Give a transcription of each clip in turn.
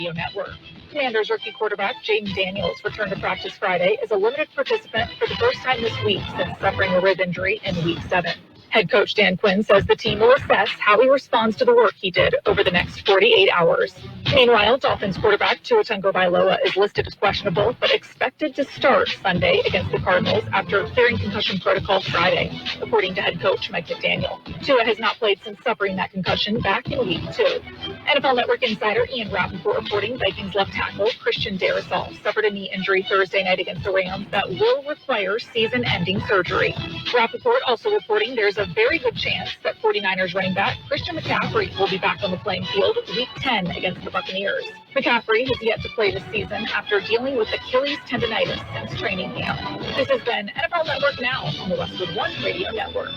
Radio Network. Commanders rookie quarterback Jaden Daniels returned to practice Friday as a limited participant for the first time this week since suffering a rib injury in Week 7. Head coach Dan Quinn says the team will assess how he responds to the work he did over the next 48 hours. Meanwhile, Dolphins quarterback Tua Tagovailoa is listed as questionable, but expected to start Sunday against the Cardinals after clearing concussion protocol Friday, according to head coach Mike McDaniel. Tua has not played since suffering that concussion back in Week 2. NFL Network insider Ian Rappaport reporting Vikings left tackle Christian Darrisaw suffered a knee injury Thursday night against the Rams that will require season-ending surgery. Rappaport also reporting there's a very good chance that 49ers running back Christian McCaffrey will be back on the playing field Week 10 against the Buccaneers. McCaffrey has yet to play this season after dealing with Achilles tendonitis since training camp. This has been NFL Network Now on the Westwood One Radio Network.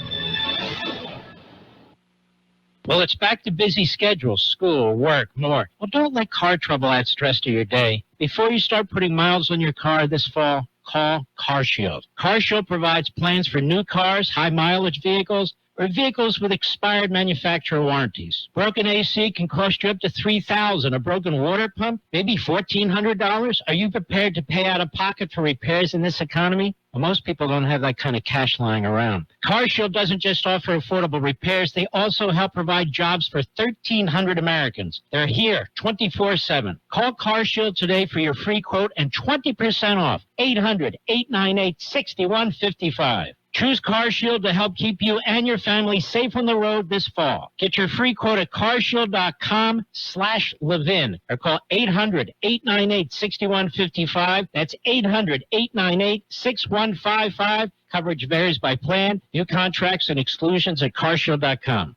Well, it's back to busy schedules, school, work, more. Well, don't let car trouble add stress to your day. Before you start putting miles on your car this fall, call CarShield. CarShield provides plans for new cars, high-mileage vehicles, or vehicles with expired manufacturer warranties. Broken AC can cost you up to $3,000. A broken water pump, maybe $1,400. Are you prepared to pay out of pocket for repairs in this economy? Well, most people don't have that kind of cash lying around. CarShield doesn't just offer affordable repairs. They also help provide jobs for 1,300 Americans. They're here 24/7. Call CarShield today for your free quote and 20% off. 800-898-6155. Choose CarShield to help keep you and your family safe on the road this fall. Get your free quote at carshield.com/Levin or call 800-898-6155. That's 800-898-6155. Coverage varies by plan. New contracts and exclusions at carshield.com.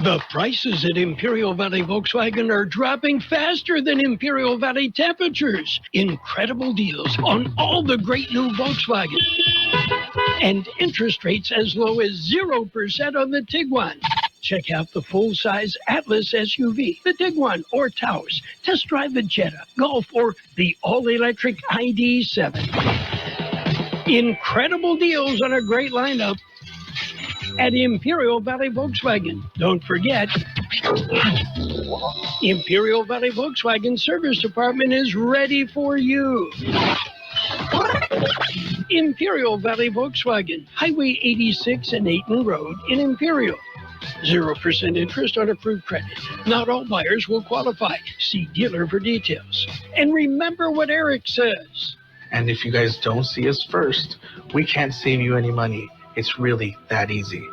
The prices at Imperial Valley Volkswagen are dropping faster than Imperial Valley temperatures. Incredible deals on all the great new Volkswagen. And interest rates as low as 0% on the Tiguan. Check out the full-size Atlas SUV, the Tiguan or Taos. Test drive the Jetta, Golf, or the all-electric ID.7. Incredible deals on a great lineup at Imperial Valley Volkswagen. Don't forget, Imperial Valley Volkswagen Service Department is ready for you. Imperial Valley Volkswagen, Highway 86 and Ayton Road in Imperial. 0% interest on approved credit. Not all buyers will qualify. See dealer for details. And remember what Eric says. And if you guys don't see us first, we can't save you any money. It's really that easy.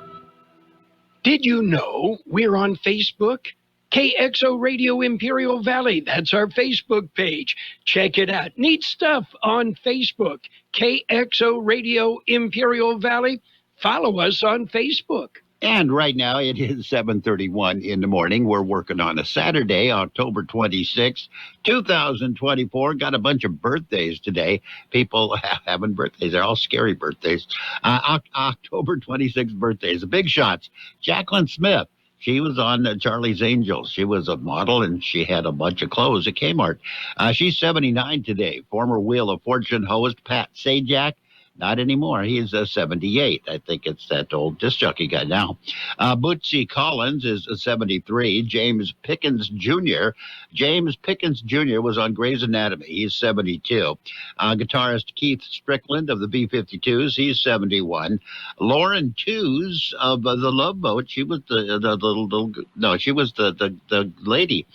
Did you know we're on Facebook? Kxo Radio Imperial Valley. That's our Facebook page. Check it out. Neat stuff on Facebook. Kxo Radio Imperial Valley. Follow us on Facebook. And right now it is 7:31 in the morning. We're working on a Saturday, October 26, 2024. Got a bunch of birthdays today. People having birthdays. They're all scary birthdays. October 26 birthdays. The big shots. Jacqueline Smith. She was on Charlie's Angels. She was a model, and she had a bunch of clothes at Kmart. She's 79 today. Former Wheel of Fortune host Pat Sajak. Not anymore. He's 78. I think it's that old disc jockey guy now. Bootsy Collins is 73. James Pickens Jr. was on Grey's Anatomy. He's 72. Guitarist Keith Strickland of the B-52s. He's 71. Lauren Tews of the Love Boat. She was the lady.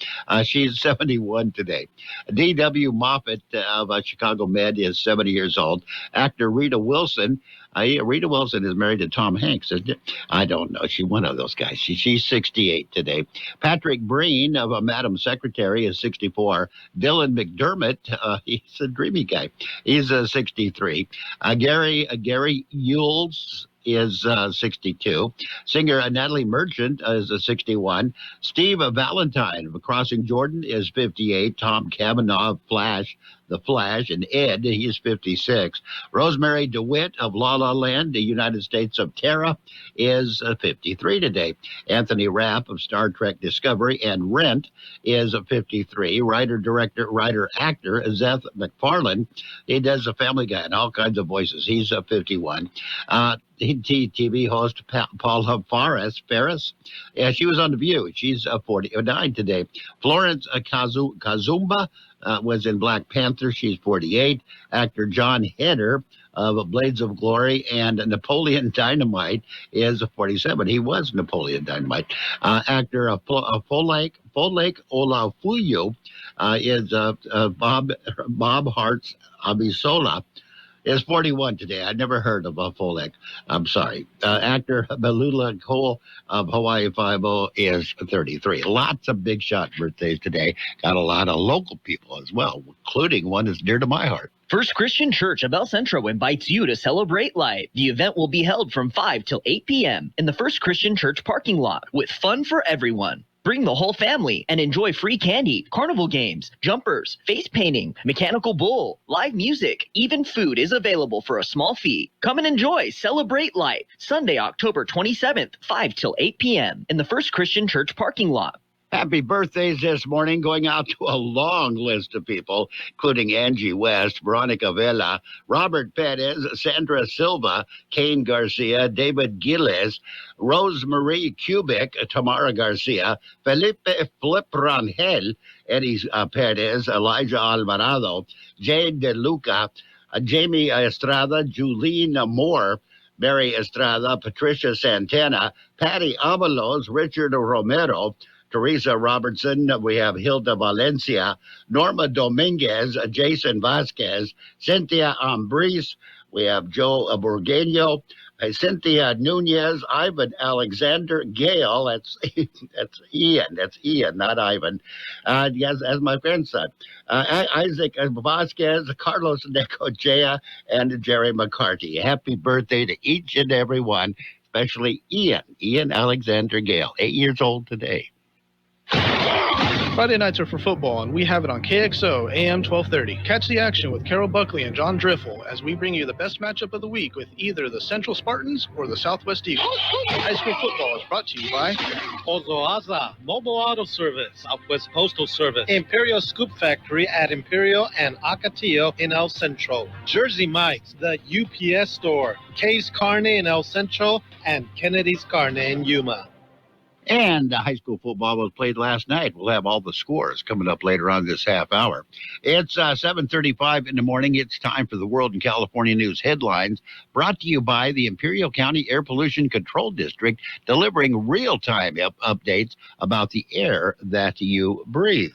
She's 71 today. D.W. Moffat of Chicago Med is 70 years old. Actor Rita Wilson. Rita Wilson is married to Tom Hanks, isn't it? I don't know. She's one of those guys. She's 68 today. Patrick Breen of Madam Secretary is 64. Dylan McDermott, he's a dreamy guy. He's 63. Gary Yules is 62. Singer Natalie Merchant is 61. Steve Valentine of Crossing Jordan is 58. Tom Cavanaugh of Flash, The Flash, and Ed, he is 56. Rosemary DeWitt of La La Land, the United States of Terra, is 53 today. Anthony Rapp of Star Trek Discovery and Rent is 53. Writer-actor Seth MacFarlane, he does a Family Guy and all kinds of voices. He's 51. TV host Paula Ferris, yeah, she was on The View. She's 49 today. Florence Kazumba was in Black Panther. She's 48. Actor John Heder of Blades of Glory and Napoleon Dynamite is 47. He was Napoleon Dynamite. Actor Folake Olafuyu is Bob Hart's Abisola. Is 41 today. I never heard of Folek. I'm sorry. Actor Belula Cole of Hawaii Five-0 is 33. Lots of big shot birthdays today. Got a lot of local people as well, including one that's dear to my heart. First Christian Church of El Centro invites you to celebrate life. The event will be held from 5 till 8 p.m. in the First Christian Church parking lot with fun for everyone. Bring the whole family and enjoy free candy, carnival games, jumpers, face painting, mechanical bull, live music. Even food is available for a small fee. Come and enjoy Celebrate Life, Sunday, October 27th, 5 till 8 p.m. in the First Christian Church parking lot. Happy birthdays this morning, going out to a long list of people, including Angie West, Veronica Vela, Robert Perez, Sandra Silva, Kane Garcia, David Gilles, Rosemarie Kubik, Tamara Garcia, Felipe Rangel, Eddie Perez, Elijah Alvarado, Jade De Luca, Jamie Estrada, Julene Moore, Mary Estrada, Patricia Santana, Patty Avalos, Richard Romero, Teresa Robertson, we have Hilda Valencia, Norma Dominguez, Jason Vasquez, Cynthia Ambris, we have Joe Burgueño, Cynthia Nunez, Ivan Alexander, Gale, that's Ian, not Ivan, yes, as my friend said, Isaac Vasquez, Carlos Necochea, and Jerry McCarty. Happy birthday to each and every one, especially Ian Alexander Gale, 8 years old today. Friday nights are for football, and we have it on Kxo AM 1230. Catch the action with Carol Buckley and John Driffle as we bring you the best matchup of the week with either the Central Spartans or the Southwest Eagles. High school football is brought to you by Ozoaza, Mobile Auto Service, Southwest Postal Service, Imperial Scoop Factory at Imperial and Acatillo in El Centro, Jersey Mike's, the UPS Store, K's Carne in El Centro, and Kennedy's Carne in Yuma. And high school football was played last night. We'll have all the scores coming up later on this half hour. It's 7:35 in the morning. It's time for the World in California News headlines, brought to you by the Imperial County Air Pollution Control District, delivering real-time updates about the air that you breathe.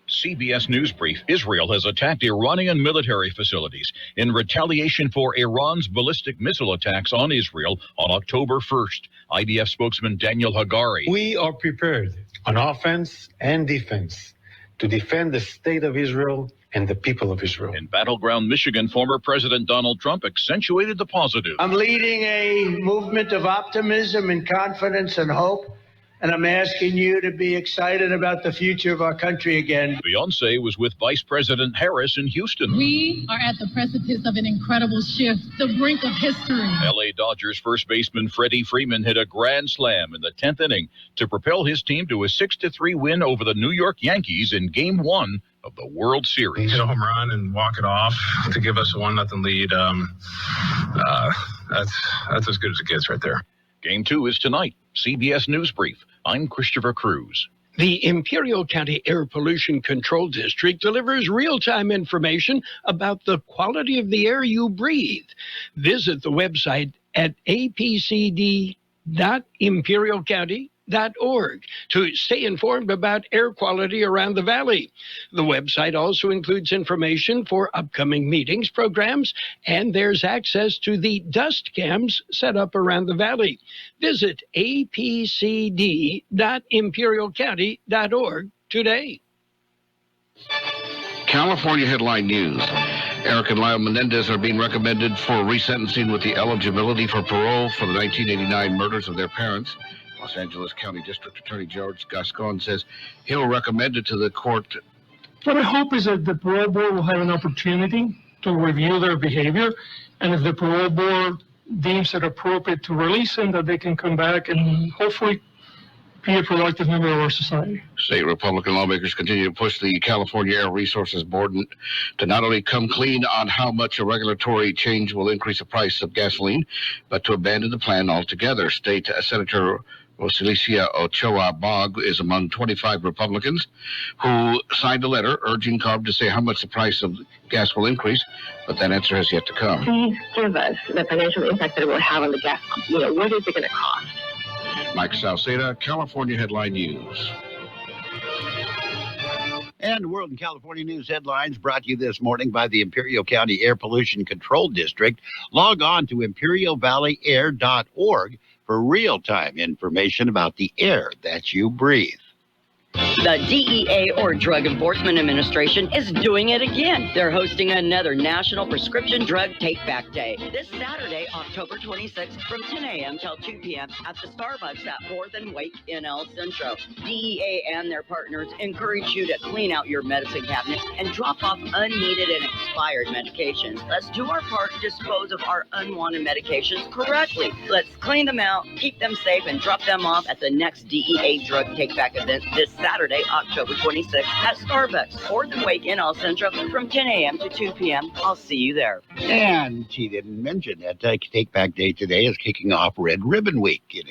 CBS News Brief. Israel has attacked Iranian military facilities in retaliation for Iran's ballistic missile attacks on Israel on October 1st. IDF spokesman Daniel Hagari. We are prepared on offense and defense to defend the state of Israel and the people of Israel. In battleground Michigan, former President Donald Trump accentuated the positive. I'm leading a movement of optimism and confidence and hope. And I'm asking you to be excited about the future of our country again. Beyonce was with Vice President Harris in Houston. We are at the precipice of an incredible shift, the brink of history. LA Dodgers first baseman Freddie Freeman hit a grand slam in the 10th inning to propel his team to a 6-3 win over the New York Yankees in Game 1 of the World Series. Hit a home run and walk it off to give us a 1-0 lead. That's as good as it gets right there. Game 2 is tonight. CBS News Brief. I'm Christopher Cruz. The Imperial County Air Pollution Control District delivers real-time information about the quality of the air you breathe. Visit the website at apcd.imperialcounty.org to stay informed about air quality around the valley. The website also includes information for upcoming meetings, programs, and there's access to the dust cams set up around the valley. Visit apcd.imperialcounty.org today. California Headline News. Eric and Lyle Menendez are being recommended for resentencing with the eligibility for parole for the 1989 murders of their parents. Los Angeles County District Attorney George Gascon says he'll recommend it to the court What I hope is that the parole board will have an opportunity to review their behavior, and if the parole board deems it appropriate to release them, that they can come back and hopefully be a productive member of our society. State Republican lawmakers continue to push the California Air Resources Board to not only come clean on how much a regulatory change will increase the price of gasoline, but to abandon the plan altogether. State Senator Rosalicia Ochoa Bogg is among 25 Republicans who signed a letter urging CARB to say how much the price of gas will increase, but that answer has yet to come. Please give us the financial impact that it will have on the gas pump. What is it going to cost? Mike Salceda, California Headline News. And World and California News headlines brought to you this morning by the Imperial County Air Pollution Control District. Log on to imperialvalleyair.org for real-time information about the air that you breathe. The DEA, or Drug Enforcement Administration, is doing it again. They're hosting another National Prescription Drug Take-Back Day this Saturday, October 26th, from 10 a.m. till 2 p.m. at the Starbucks at 4th and Wake in El Centro. DEA and their partners encourage you to clean out your medicine cabinets and drop off unneeded and expired medications. Let's do our part to dispose of our unwanted medications correctly. Let's clean them out, keep them safe, and drop them off at the next DEA Drug Take-Back event this Saturday, October 26th at Starbucks, 4th and Wake in El Centro from 10 a.m. to 2 p.m. I'll see you there. And she didn't mention that Take Back Day today is kicking off Red Ribbon Week in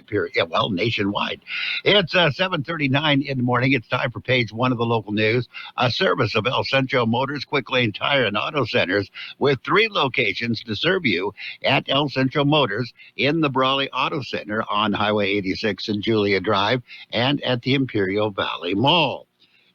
nationwide. It's 7:39 in the morning. It's time for page one of the local news. A service of El Centro Motors Quick Lane Tire and Auto Centers with 3 locations to serve you at El Centro Motors in the Brawley Auto Center on Highway 86 and Julia Drive and at the Imperial Valley Mall.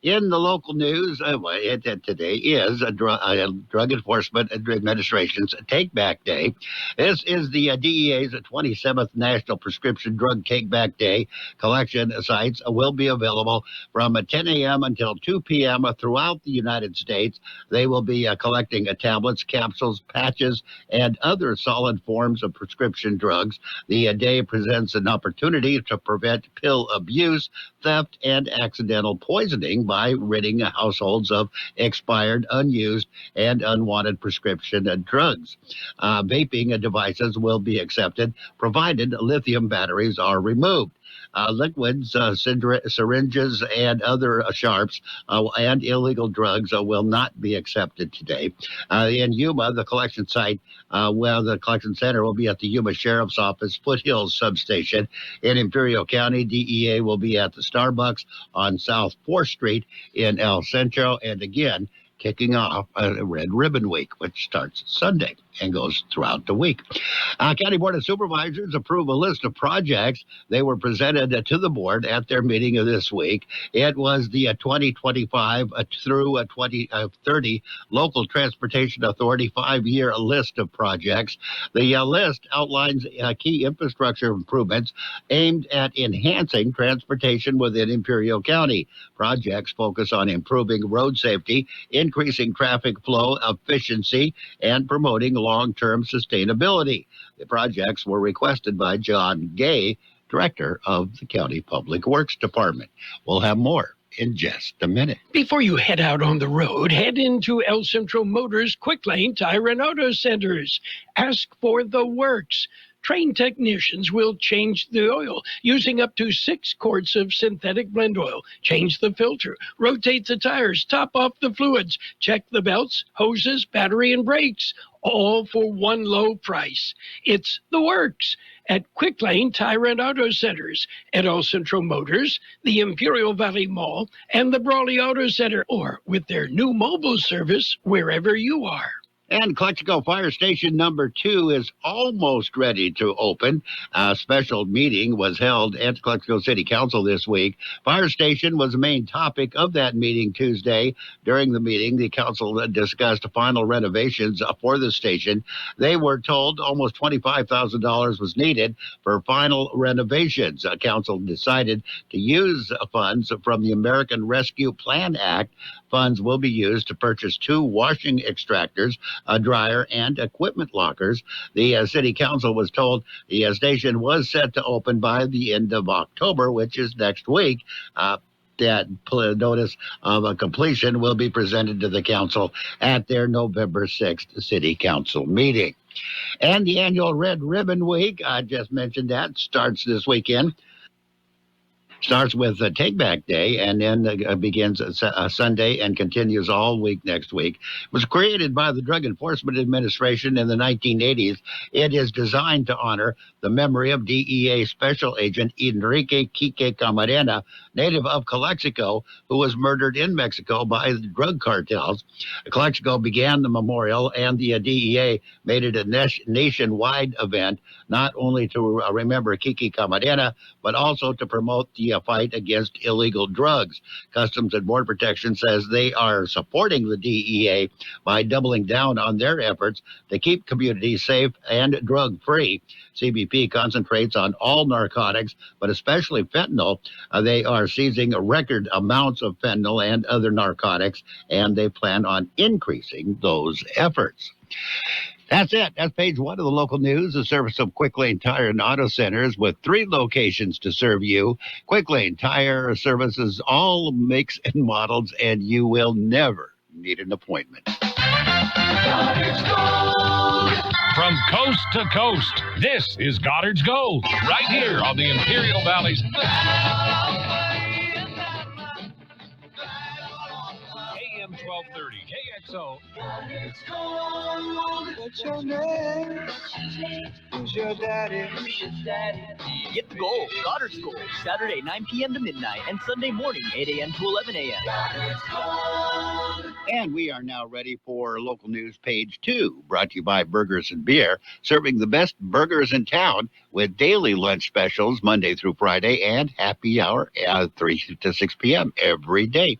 In the local news, today is a Drug Enforcement Administration's Take-Back Day. This is the DEA's 27th National Prescription Drug Take-Back Day. Collection sites will be available from 10 a.m. until 2 p.m. throughout the United States. They will be collecting tablets, capsules, patches, and other solid forms of prescription drugs. The day presents an opportunity to prevent pill abuse, theft, and accidental poisoning by ridding households of expired, unused, and unwanted prescription drugs. Vaping devices will be accepted, provided lithium batteries are removed. Liquids, syringes, and other sharps and illegal drugs will not be accepted today. In Yuma, the collection site, the collection center will be at the Yuma Sheriff's Office Foothills Substation. In Imperial County, DEA will be at the Starbucks on South 4th Street in El Centro. And again, kicking off Red Ribbon Week, which starts Sunday and goes throughout the week. County Board of Supervisors approve a list of projects. They were presented to the board at their meeting of this week. It was the 2025 through 2030 Local Transportation Authority 5-year list of projects. The list outlines key infrastructure improvements aimed at enhancing transportation within Imperial County. Projects focus on improving road safety, increasing traffic flow efficiency, and promoting long-term sustainability. The projects were requested by John Gale, Director of the County Public Works Department. We'll have more in just a minute. Before you head out on the road, head into El Centro Motors Quick Lane Tire and Auto Centers. Ask for the works. Trained technicians will change the oil using up to 6 quarts of synthetic blend oil. Change the filter, rotate the tires, top off the fluids, check the belts, hoses, battery, and brakes, all for one low price. It's the works at Quick Lane Tire and Auto Centers at El Centro Motors, the Imperial Valley Mall, and the Brawley Auto Center, or with their new mobile service wherever you are. And Calexico Fire Station number 2 is almost ready to open. A special meeting was held at Calexico City Council this week. Fire station was the main topic of that meeting Tuesday. During the meeting, the council discussed final renovations for the station. They were told almost $25,000 was needed for final renovations. Council decided to use funds from the American Rescue Plan Act. Funds will be used to purchase 2 washing extractors, a dryer, and equipment lockers. The city council was told the station was set to open by the end of October, which is next week. That notice of completion will be presented to the council at their November 6th City Council meeting. And the annual Red Ribbon Week, I just mentioned that, starts this weekend. Starts with Take Back Day and then begins Sunday and continues all week next week. It was created by the Drug Enforcement Administration in the 1980s. It is designed to honor the memory of DEA Special Agent Enrique Quique Camarena, native of Calexico, who was murdered in Mexico by the drug cartels. Calexico began the memorial, and the DEA made it a nationwide event, not only to remember Quique Camarena, but also to promote the fight against illegal drugs. Customs and Border Protection says they are supporting the DEA by doubling down on their efforts to keep communities safe and drug-free. CBP concentrates on all narcotics, but especially fentanyl. They are seizing record amounts of fentanyl and other narcotics, and they plan on increasing those efforts. That's it. That's page one of the local news, the service of Quick Lane Tire and Auto Centers with 3 locations to serve you. Quick Lane Tire services all makes and models, and you will never need an appointment. From coast to coast, this is Goddard's Gold, right here on the Imperial Valley's AM 1230 KXO. What's your name? Who's your daddy? Get the gold, Goddard's Gold, Saturday 9 p.m. to midnight and Sunday morning 8 a.m. to 11 a.m. And we are now ready for local news page 2, brought to you by Burgers and Beer, serving the best burgers in town with daily lunch specials Monday through Friday and happy hour at 3 to 6 p.m. every day.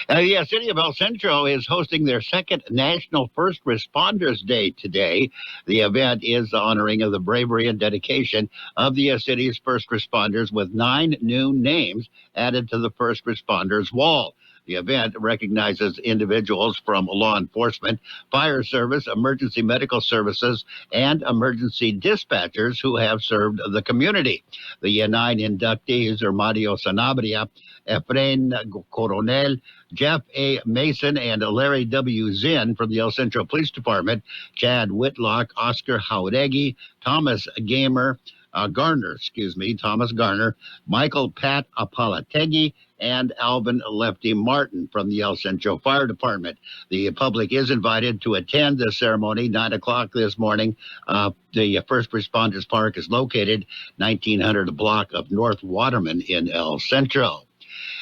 The city of El Centro is hosting their second National First Responders Day today. The event is honoring of the bravery and dedication of the city's first responders with 9 new names added to the First Responders Wall. The event recognizes individuals from law enforcement, fire service, emergency medical services, and emergency dispatchers who have served the community. The 9 inductees are Mario Sanabria, Efrain Coronel, Jeff A. Mason, and Larry W. Zinn from the El Centro Police Department, Chad Whitlock, Oscar Jauregui, Thomas Garner, Michael Pat Apalategui, and Alvin Lefty Martin from the El Centro Fire Department. The public is invited to attend the ceremony 9 o'clock this morning. The First Responders Park is located 1900 block of North Waterman in El Centro.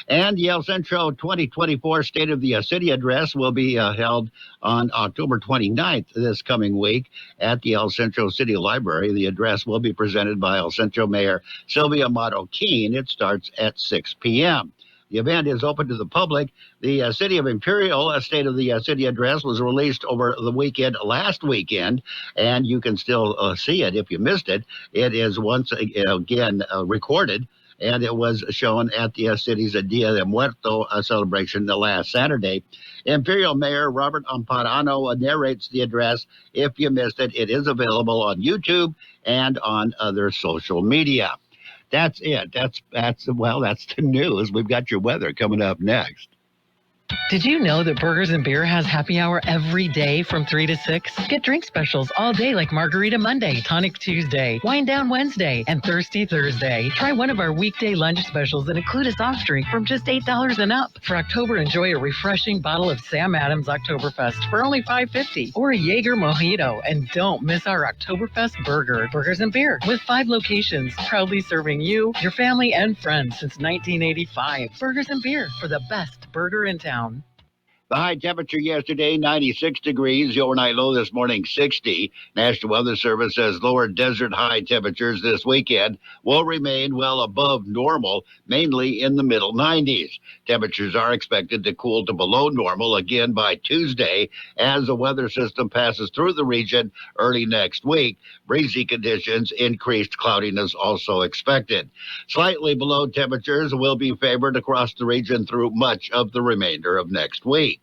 And the El Centro 2024 State of the City Address will be held on October 29th this coming week at the El Centro City Library. The address will be presented by El Centro Mayor Sylvia Mato-Keen. It starts at 6 p.m. The event is open to the public. The City of Imperial State of the City Address was released over the weekend, last weekend, and you can still see it if you missed it. It is once again recorded, and it was shown at the city's Dia de Muerto celebration the last Saturday. Imperial Mayor Robert Amparano narrates the address. If you missed it, it is available on YouTube and on other social media. That's it. That's the news. We've got your weather coming up next. Did you know that Burgers and Beer has happy hour every day from 3 to 6? Get drink specials all day like Margarita Monday, Tonic Tuesday, Wine Down Wednesday, and Thirsty Thursday. Try one of our weekday lunch specials that include a soft drink from just $8 and up. For October, enjoy a refreshing bottle of Sam Adams Oktoberfest for only $5.50 or a Jaeger Mojito. And don't miss our Oktoberfest burger. Burgers and Beer with 5 locations, proudly serving you, your family, and friends since 1985. Burgers and Beer for the best burger in town. The high temperature yesterday, 96 degrees. The overnight low this morning, 60. National Weather Service says lower desert high temperatures this weekend will remain well above normal, mainly in the middle 90s. Temperatures are expected to cool to below normal again by Tuesday as the weather system passes through the region early next week. Breezy conditions, increased cloudiness also expected. Slightly below temperatures will be favored across the region through much of the remainder of next week.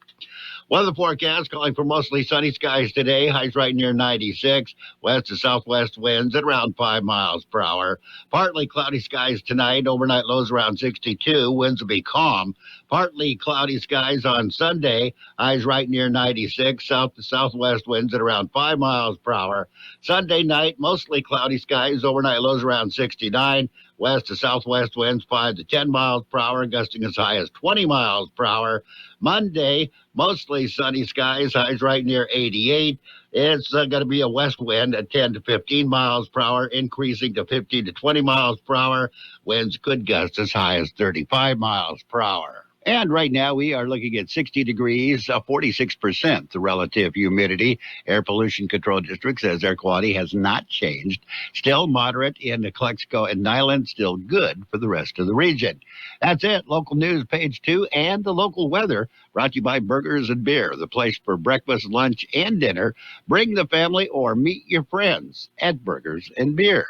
Weather forecast calling for mostly sunny skies today. Highs right near 96. West to southwest winds at around 5 miles per hour. Partly cloudy skies tonight. Overnight lows around 62. Winds will be calm. Partly cloudy skies on Sunday. Highs right near 96. South to southwest winds at around 5 miles per hour. Sunday night, mostly cloudy skies. Overnight lows around 69. West to southwest winds 5 to 10 miles per hour, gusting as high as 20 miles per hour. Monday, mostly sunny skies, highs right near 88. It's going to be a west wind at 10 to 15 miles per hour, increasing to 15 to 20 miles per hour. Winds could gust as high as 35 miles per hour. And right now we are looking at 60 degrees, 46% the relative humidity. Air Pollution Control District says air quality has not changed. Still moderate in the Kxo and Nyland, still good for the rest of the region. That's it. Local news, page 2, and the local weather brought to you by Burgers and Beer, the place for breakfast, lunch, and dinner. Bring the family or meet your friends at Burgers and Beer.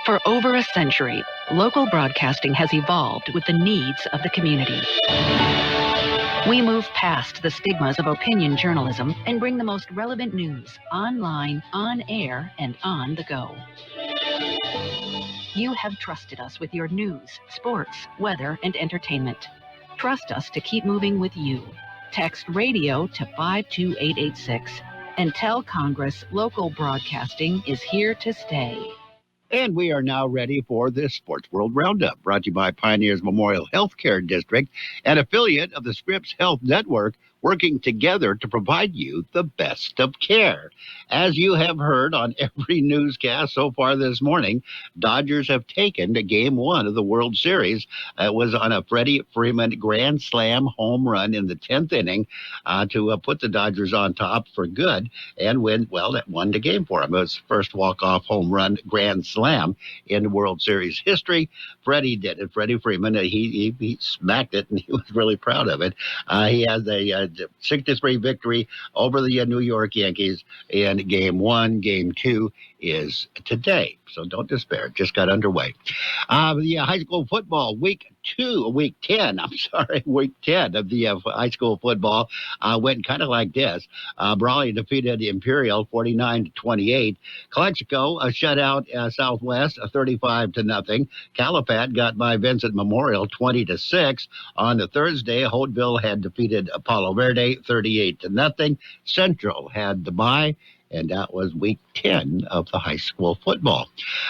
For over a century, local broadcasting has evolved with the needs of the community. We move past the stigmas of opinion journalism and bring the most relevant news online, on air, and on the go. You have trusted us with your news, sports, weather, and entertainment. Trust us to keep moving with you. Text radio to 52886 and tell Congress local broadcasting is here to stay. And we are now ready for this Sports World Roundup, brought to you by Pioneers Memorial Healthcare District, an affiliate of the Scripps Health Network, working together to provide you the best of care. As you have heard on every newscast so far this morning, Dodgers have taken to Game 1 of the World Series. It was on a Freddie Freeman grand slam home run in the 10th inning to put the Dodgers on top for good and win. Well, that won the game for him. It was his first walk-off home run grand slam in World Series history. Freddie did it. Freddie Freeman, he smacked it, and he was really proud of it. He has a 6-3 victory over the New York Yankees in Game 1. Game 2 is today, so don't despair. It just got underway. The high school football week 10 of the high school football went kind of like this. Brawley defeated Imperial 49-28. Kxo shut out Southwest 35-0. Calipat got by Vincent Memorial 20-6. On the Thursday, Holtville had defeated Palo Verde 38-0. Central had the bye. And that was week 10 of the high school football.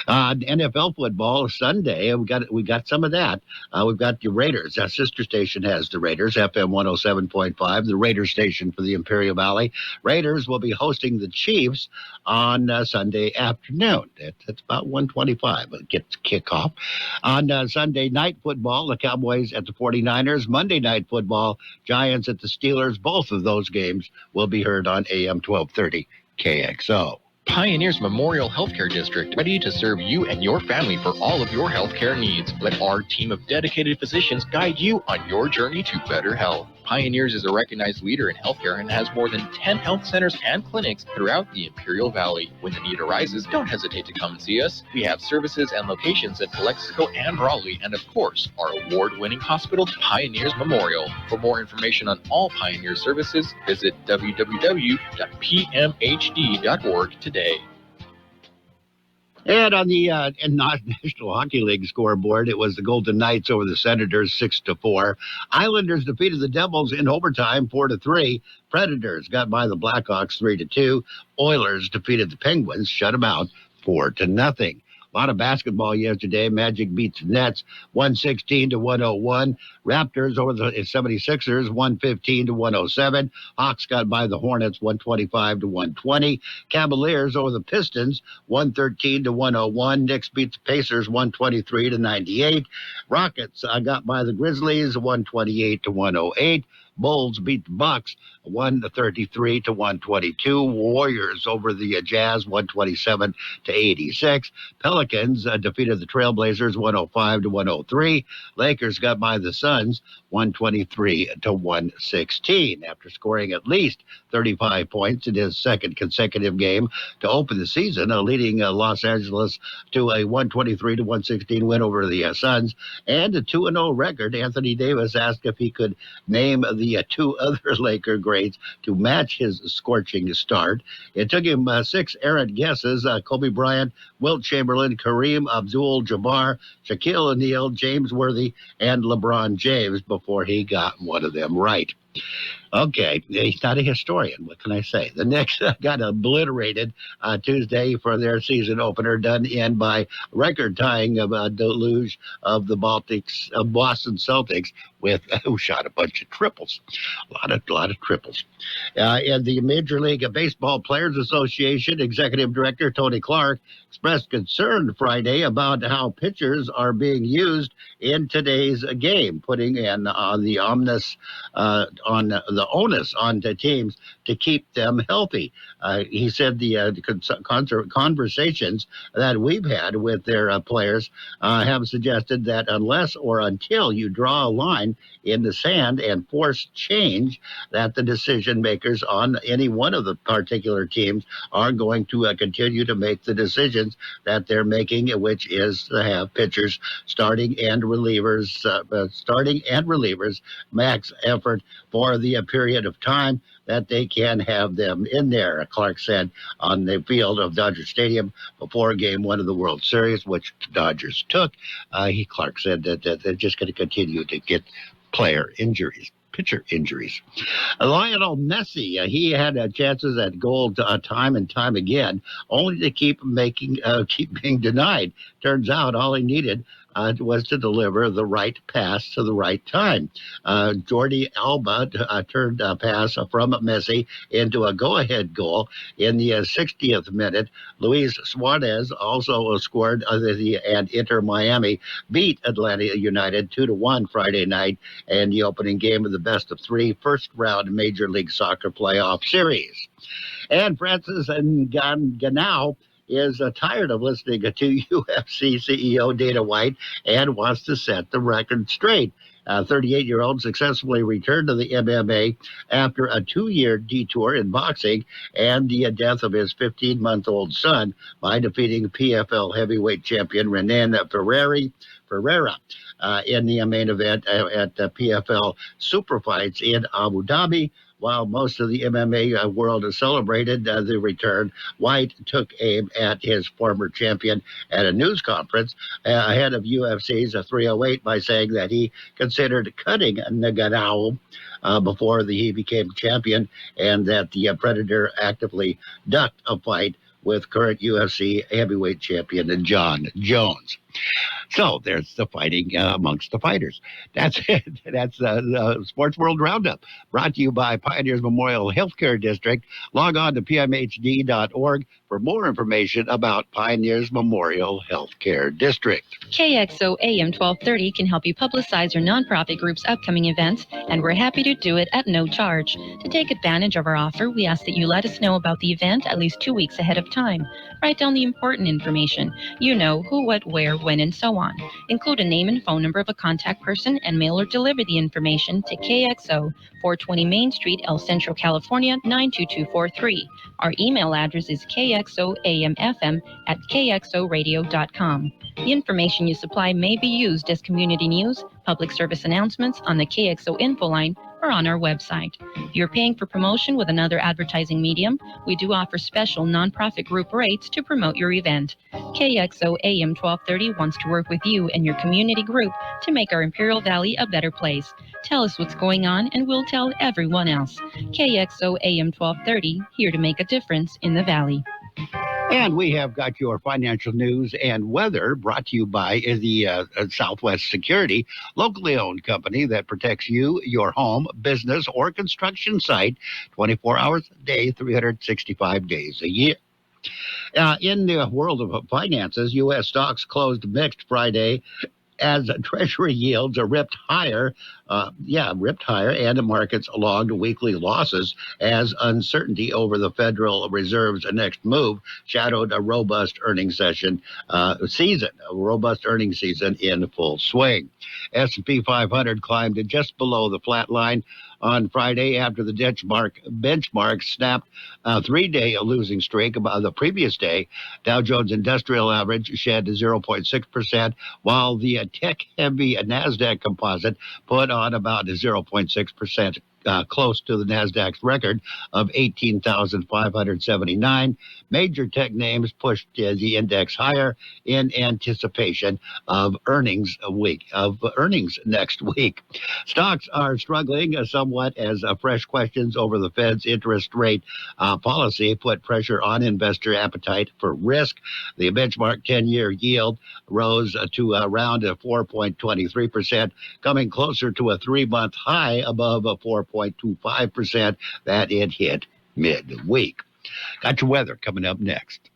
NFL football Sunday, we got some of that. We've got the Raiders. Our sister station has the Raiders, FM 107.5, the Raiders station for the Imperial Valley. Raiders will be hosting the Chiefs on Sunday afternoon. It's about 1:25. It gets kickoff. On Sunday night football, the Cowboys at the 49ers. Monday night football, Giants at the Steelers. Both of those games will be heard on AM 1230. KXO. Pioneers Memorial Healthcare District, ready to serve you and your family for all of your healthcare needs. Let our team of dedicated physicians guide you on your journey to better health. Pioneers is a recognized leader in healthcare and has more than 10 health centers and clinics throughout the Imperial Valley. When the need arises, don't hesitate to come and see us. We have services and locations at Kxo and Raleigh, and of course, our award-winning hospital, Pioneers Memorial. For more information on all Pioneer services, visit www.pmhd.org today. And on the National Hockey League scoreboard, it was the Golden Knights over the Senators 6-4. Islanders defeated the Devils in overtime 4-3. Predators got by the Blackhawks 3-2. Oilers defeated the Penguins, shut them out 4-0. A lot of basketball yesterday. Magic beats the Nets 116-101. Raptors over the 76ers 115-107. Hawks got by the Hornets 125-120. Cavaliers over the Pistons 113-101. Knicks beat the Pacers 123-98. Rockets got by the Grizzlies 128-108. Bulls beat the Bucks 133-122. Warriors over the Jazz 127-86. Pelicans defeated the Trailblazers 105-103. Lakers got by the Suns 123-116 after scoring at least 35 points in his second consecutive game to open the season, leading Los Angeles to a 123-116 win over the Suns and a 2-0 record. Anthony Davis asked if he could name the the two other Laker greats to match his scorching start. It took him 6 errant guesses: Kobe Bryant, Wilt Chamberlain, Kareem Abdul-Jabbar, Shaquille O'Neal, James Worthy, and LeBron James before he got one of them right. Okay, he's not a historian. What can I say? The Knicks got obliterated Tuesday for their season opener, done in by record-tying of a deluge of the Boston Celtics with who shot a bunch of triples, a lot of triples. And the Major League Baseball Players Association Executive Director Tony Clark expressed concern Friday about how pitchers are being used in today's game, putting in the onus on the teams to keep them healthy. He said the conversations that we've had with their players have suggested that unless or until you draw a line in the sand and force change, that the decision makers on any one of the particular teams are going to continue to make the decisions that they're making, which is to have pitchers starting and relievers max effort for the period of time that they can have them in there, Clark said on the field of Dodger Stadium before Game 1 of the World Series, which the Dodgers took. Clark said that they're just going to continue to get pitcher injuries. Lionel Messi, he had chances at goal time and time again, only to keep being denied. Turns out all he needed was to deliver the right pass to the right time. Jordi Alba turned a pass from Messi into a go-ahead goal in the 60th minute. Luis Suarez also scored, and Inter Miami beat Atlanta United 2-1 Friday night in the opening game of the best-of-3 first-round Major League Soccer playoff series. And Francis Ngannou is tired of listening to UFC CEO Dana White and wants to set the record straight. 38-year-old successfully returned to the MMA after a 2-year detour in boxing and the death of his 15-month-old son by defeating PFL heavyweight champion Renan Ferreira in the main event at PFL Super Fights in Abu Dhabi. While most of the MMA world celebrated the return, White took aim at his former champion at a news conference ahead of UFC's 308 by saying that he considered cutting Ngannou before he became champion, and that the Predator actively ducked a fight with current UFC heavyweight champion John Jones. So there's the fighting amongst the fighters. That's it. That's the Sports World Roundup, brought to you by Pioneers Memorial Healthcare District. Log on to pmhd.org for more information about Pioneers Memorial Healthcare District. KXO AM 1230 can help you publicize your nonprofit group's upcoming events, and we're happy to do it at no charge. To take advantage of our offer, we ask that you let us know about the event at least 2 weeks ahead of time. Write down the important information. You know, who, what, where, when, and so on. Include a name and phone number of a contact person and mail or deliver the information to KXO, 420 Main Street, El Centro, California, 92243. Our email address is kxoamfm@kxoradio.com. The information you supply may be used as community news, public service announcements on the KXO info line, or on our website. If you're paying for promotion with another advertising medium, we do offer special nonprofit group rates to promote your event. KXO AM 1230 wants to work with you and your community group to make our Imperial Valley a better place. Tell us what's going on and we'll tell everyone else. KXO AM 1230, here to make a difference in the Valley. And we have got your financial news and weather brought to you by the Southwest Security, locally owned company that protects you, your home, business, or construction site 24 hours a day, 365 days a year. In the world of finances, U.S. stocks closed mixed Friday as Treasury yields are ripped higher, and the markets logged weekly losses as uncertainty over the Federal Reserve's next move shadowed a robust earnings season in full swing. S&P 500 climbed to just below the flat line on Friday after the benchmark snapped a 3-day losing streak about the previous day. Dow Jones Industrial Average shed 0.6%, while the tech-heavy NASDAQ composite put on about 0.6% close to the NASDAQ's record of 18,579. Major tech names pushed the index higher in anticipation of earnings next week. Stocks are struggling somewhat as fresh questions over the Fed's interest rate policy put pressure on investor appetite for risk. The benchmark 10-year yield rose to around 4.23%, coming closer to a 3-month high above 4.25% that it hit midweek. Got your weather coming up next.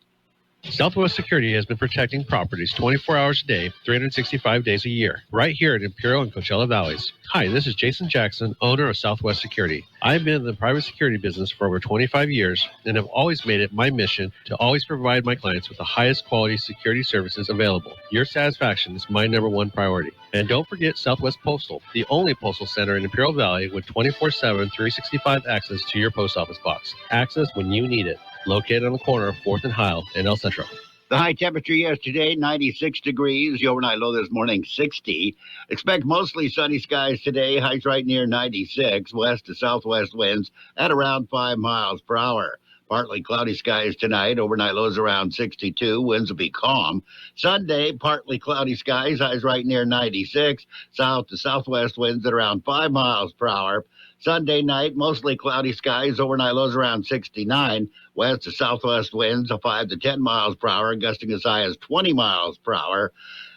Southwest Security has been protecting properties 24 hours a day, 365 days a year, right here in Imperial and Coachella Valleys. Hi, this is Jason Jackson, owner of Southwest Security. I've been in the private security business for over 25 years and have always made it my mission to always provide my clients with the highest quality security services available. Your satisfaction is my #1 priority. And don't forget Southwest Postal, the only postal center in Imperial Valley with 24/7, 365 access to your post office box. Access when you need it. Located on the corner of 4th and Heil in El Centro. The high temperature yesterday, 96 degrees. The overnight low this morning, 60. Expect mostly sunny skies today. Highs right near 96. West to southwest winds at around 5 miles per hour. Partly cloudy skies tonight. Overnight lows around 62. Winds will be calm. Sunday, partly cloudy skies. Highs right near 96. South to southwest winds at around 5 miles per hour. Sunday night, mostly cloudy skies. Overnight lows around 69. West to southwest winds of 5 to 10 miles per hour, gusting as high as 20 miles per hour.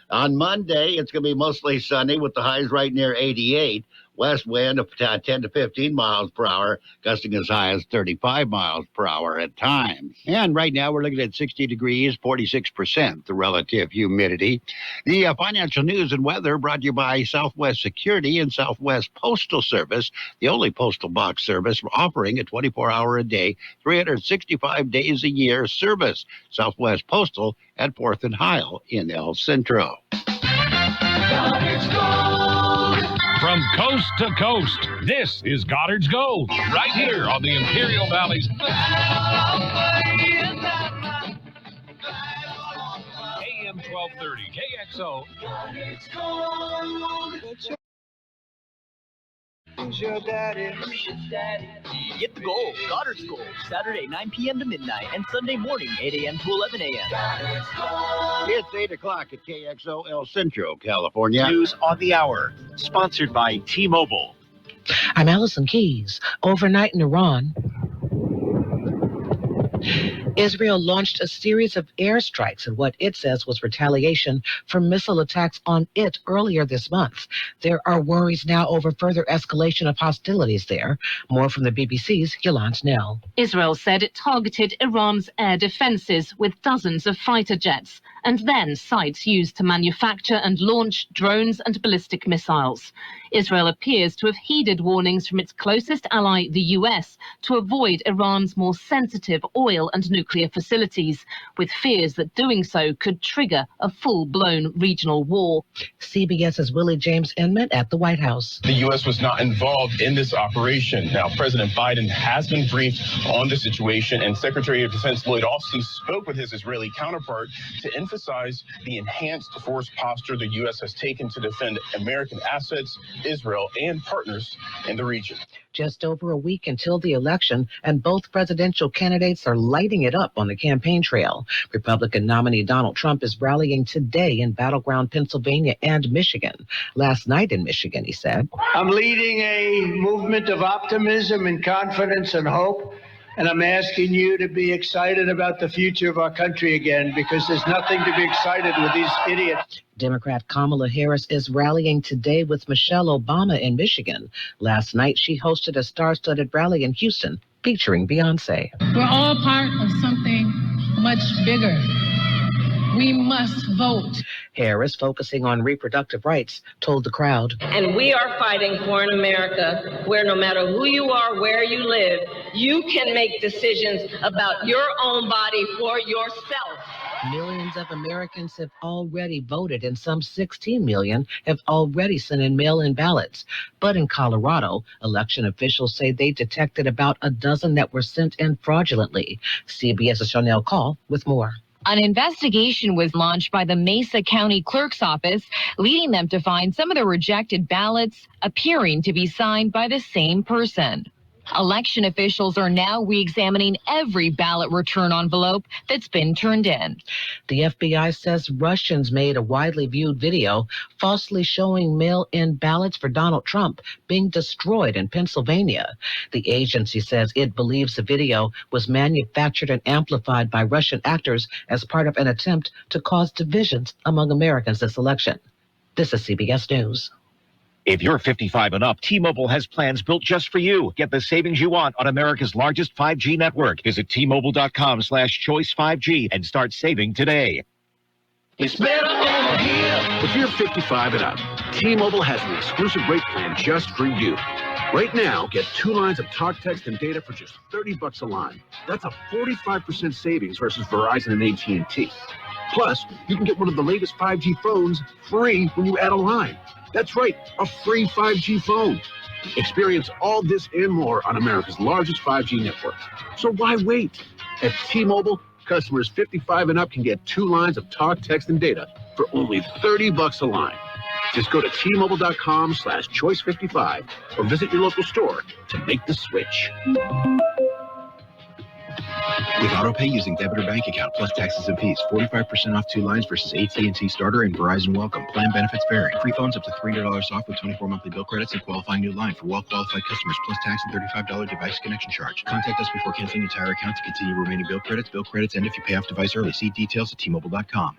On Monday, it's going to be mostly sunny with the highs right near 88. West wind of 10 to 15 miles per hour, gusting as high as 35 miles per hour at times. And right now we're looking at 60 degrees, 46% the relative humidity. The financial news and weather brought to you by Southwest Security and Southwest Postal Service, the only postal box service offering a 24-hour-a-day, 365 days a year service. Southwest Postal at 4th and Heil in El Centro. From coast to coast, this is Goddard's Gold, right here on the Imperial Valley's AM 1230 KXO. Get the gold, Goddard's Gold, Saturday 9 p.m. to midnight and Sunday morning 8 a.m. to 11 a.m. It's 8 o'clock at KXO El Centro, California. News on the hour, sponsored by T-Mobile. I'm Allison Keys. Overnight in Iran, Israel launched a series of airstrikes in what it says was retaliation for missile attacks on it earlier this month. There are worries now over further escalation of hostilities there. More from the BBC's Yolande Snell. Israel said it targeted Iran's air defenses with dozens of fighter jets and then sites used to manufacture and launch drones and ballistic missiles. Israel appears to have heeded warnings from its closest ally, the US, to avoid Iran's more sensitive oil and nuclear facilities, with fears that doing so could trigger a full-blown regional war. CBS's Willie James Inman at the White House. The U.S. was not involved in this operation. Now, President Biden has been briefed on the situation, and Secretary of Defense Lloyd Austin spoke with his Israeli counterpart to emphasize the enhanced force posture the U.S. has taken to defend American assets, Israel, and partners in the region. Just over a week until the election, and both presidential candidates are lighting it up on the campaign trail. Republican nominee Donald Trump is rallying today in battleground Pennsylvania and Michigan. Last night in Michigan, he said, I'm leading a movement of optimism and confidence and hope, and I'm asking you to be excited about the future of our country again, because there's nothing to be excited with these idiots. Democrat Kamala Harris is rallying today with Michelle Obama in Michigan. Last night, she hosted a star-studded rally in Houston featuring Beyonce. We're all part of something much bigger. We must vote. Harris, focusing on reproductive rights, told the crowd. And we are fighting for an America where no matter who you are, where you live, you can make decisions about your own body for yourself. Millions of Americans have already voted, and some 16 million have already sent in mail-in ballots. But in Colorado, election officials say they detected about a dozen that were sent in fraudulently. CBS's Chanel Call with more. An investigation was launched by the Mesa County Clerk's Office, leading them to find some of the rejected ballots appearing to be signed by the same person. Election officials are now re-examining every ballot return envelope that's been turned in. The FBI says Russians made a widely viewed video falsely showing mail-in ballots for Donald Trump being destroyed in Pennsylvania. The agency says it believes the video was manufactured and amplified by Russian actors as part of an attempt to cause divisions among Americans this election. This is CBS News. If you're 55 and up, T-Mobile has plans built just for you. Get the savings you want on America's largest 5G network. Visit T-Mobile.com/choice 5G and start saving today. It's better over here. If you're 55 and up, T-Mobile has an exclusive rate plan just for you. Right now, get 2 lines of talk, text, and data for just $30 a line. That's a 45% savings versus Verizon and AT&T. Plus, you can get one of the latest 5G phones free when you add a line. That's right, a free 5G phone. Experience all this and more on America's largest 5G network. So why wait? At T-Mobile, customers 55 and up can get 2 lines of talk, text, and data for only $30 a line. Just go to T-Mobile.com/choice 55 or visit your local store to make the switch. With AutoPay using debit or bank account plus taxes and fees, 45% off 2 lines versus AT&T Starter and Verizon Welcome. Plan benefits vary. Free phones up to $300 off with 24 monthly bill credits and qualifying new line for well-qualified customers plus tax and $35 device connection charge. Contact us before canceling your entire account to continue remaining bill credits. Bill credits end if you pay off device early. See details at T-Mobile.com.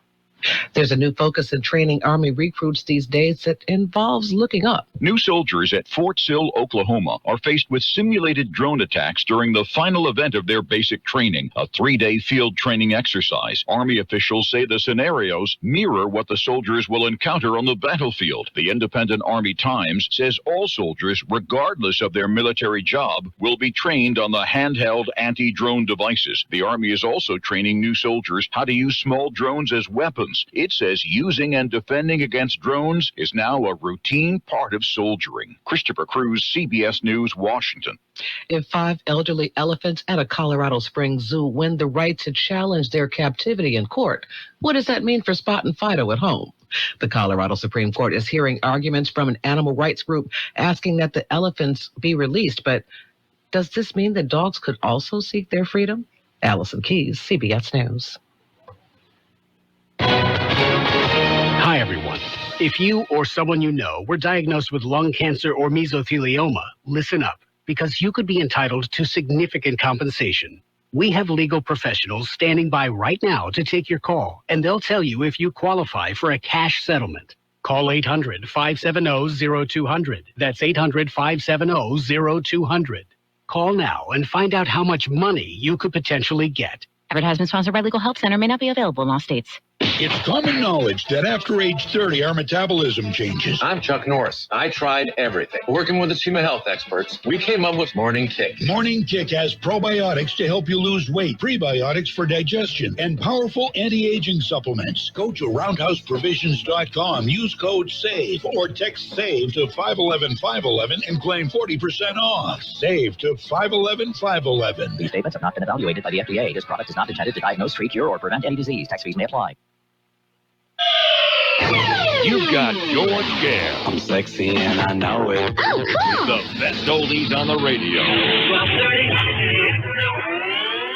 There's a new focus in training Army recruits these days that involves looking up. New soldiers at Fort Sill, Oklahoma are faced with simulated drone attacks during the final event of their basic training, a 3-day field training exercise. Army officials say the scenarios mirror what the soldiers will encounter on the battlefield. The Independent Army Times says all soldiers, regardless of their military job, will be trained on the handheld anti-drone devices. The Army is also training new soldiers how to use small drones as weapons. It says using and defending against drones is now a routine part of soldiering. Christopher Cruz, CBS News, Washington. If 5 elderly elephants at a Colorado Springs zoo win the right to challenge their captivity in court, what does that mean for Spot and Fido at home? The Colorado Supreme Court is hearing arguments from an animal rights group asking that the elephants be released. But does this mean that dogs could also seek their freedom? Allison Keys, CBS News. Hi, everyone. If you or someone you know were diagnosed with lung cancer or mesothelioma, listen up, because you could be entitled to significant compensation. We have legal professionals standing by right now to take your call, and they'll tell you if you qualify for a cash settlement. Call 800-570-0200. That's 800-570-0200. Call now and find out how much money you could potentially get. Advertisement sponsored by Legal Help Center. May not be available in all states. It's common knowledge that after age 30, our metabolism changes. I'm Chuck Norris. I tried everything. Working with the team of health experts, we came up with Morning Kick. Morning Kick has probiotics to help you lose weight, prebiotics for digestion, and powerful anti-aging supplements. Go to roundhouseprovisions.com, use code SAVE, or text SAVE to 511-511 and claim 40% off. SAVE to 511-511. These statements have not been evaluated by the FDA. This product is not intended to diagnose, treat, cure, or prevent any disease. Tax fees may apply. You've got George Gale. I'm sexy and I know it. The best oldies on the radio. 12:30.